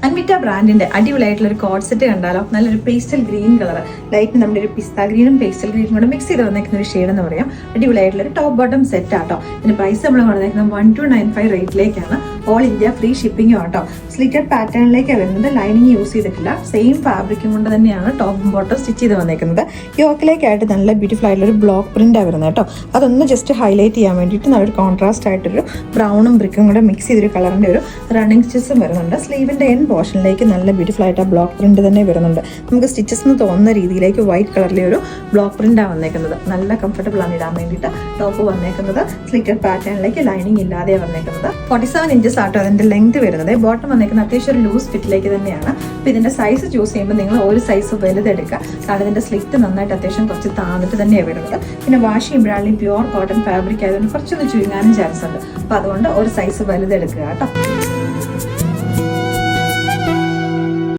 അൻവിറ്റ ബ്രാൻഡിന്റെ അടിപൊളിയായിട്ടുള്ള ഒരു കോഡ് സെറ്റ് കണ്ടാലോ. നല്ലൊരു പേസ്റ്റൽ ഗ്രീൻ കളർ, ലൈറ്റ് നമ്മുടെ ഒരു പിസ്ത ഗ്രീനും പേസ്റ്റൽ ഗ്രീനും കൂടെ മിക്സ് ചെയ്ത് വന്നേക്കുന്ന ഒരു ഷെയ്ഡ് എന്ന് പറയാം. അടിപൊളിയായിട്ടുള്ള ഒരു ടോപ്പ് ബോട്ടം സെറ്റ് ആട്ടോ. ഇതിന്റെ പ്രൈസ് നമ്മൾ വന്നേക്കുന്നത് 1295 റേറ്റിലേക്കാണ്. ഓൾ ഇന്ത്യ ഫ്രീ ഷിപ്പിംഗും ആട്ടോ. സ്ലിറ്റഡ് പാറ്റേണിലേക്കാണ് വരുന്നത്. ലൈനിങ് യൂസ് ചെയ്തിട്ടില്ല. സെയിം ഫാബ്രിക്കും കൊണ്ട് തന്നെയാണ് ടോപ്പും ബോട്ടം സ്റ്റിച്ച് ചെയ്ത് വന്നേക്കുന്നത്. യോക്കിലേക്കായിട്ട് നല്ല ബ്യൂട്ടിഫുൾ ആയിട്ടുള്ള ഒരു ബ്ലോക്ക് പ്രിന്റാണ് വരുന്നത് കേട്ടോ. അതൊന്ന് ജസ്റ്റ് ഹൈലൈറ്റ് ചെയ്യാൻ വേണ്ടിയിട്ട് നല്ലൊരു കോൺട്രാസ്റ്റ് ആയിട്ടൊരു ബ്രൗണും ബ്രിക്കും കൂടെ മിക്സ് ചെയ്തൊരു കളറിന്റെ ഒരു റണ്ണിങ് സ്റ്റിച്ചും വരുന്നുണ്ട്. സ്ലീവിന്റെ എൻ പോർഷനിലേക്ക് നല്ല ബ്യൂട്ടിഫുൾ ആയിട്ട് ആ ബ്ലോക്ക് പ്രിന്റ് തന്നെ വരുന്നുണ്ട്. നമുക്ക് സ്റ്റിച്ചസ് എന്ന് തോന്നുന്ന രീതിയിലേക്ക് വൈറ്റ് കളറിലെ ഒരു ബ്ലോക്ക് പ്രിന്റാണ് വന്നേക്കുന്നത്. നല്ല കംഫർട്ടബിൾ ആണ് ഇടാൻ വേണ്ടിയിട്ട്. ടോപ്പ് വന്നേക്കുന്നത് സ്ലിറ്റഡ് പാറ്റേണിലേക്ക്, ലൈനിങ് ഇല്ലാതെ വന്നേക്കുന്നത്. 47 ഇഞ്ചസ് ആട്ടോ അതിന്റെ ലെങ്ത് വരുന്നത്. ബോട്ടം വന്നേക്കുന്നത് അത്യാവശ്യം ഒരു ലൂസ് ഫിറ്റിലേക്ക് തന്നെയാണ്. അപ്പോൾ ഇതിന്റെ സൈസ് ചൂസ് ചെയ്യുമ്പോൾ നിങ്ങൾ ഒരു സൈസ് വലുതെടുക്കുക. കാരണം ഇതിന്റെ സ്ലിറ്റ് നന്നായിട്ട് അത്യാവശ്യം കുറച്ച് താന്നിട്ട് തന്നെയാണ് വരുന്നത്. പിന്നെ വാഷ് ചെയ്യുമ്പോഴാണെങ്കിൽ പ്യുവർ കോട്ടൺ ഫാബ്രിക് ആയതുകൊണ്ട് കുറച്ചൊന്ന് ചുരുങ്ങാനും ചാൻസ് ഉണ്ട്. അപ്പോൾ അതുകൊണ്ട് ഒരു സൈസ് വലുതെടുക്കുക കേട്ടോ.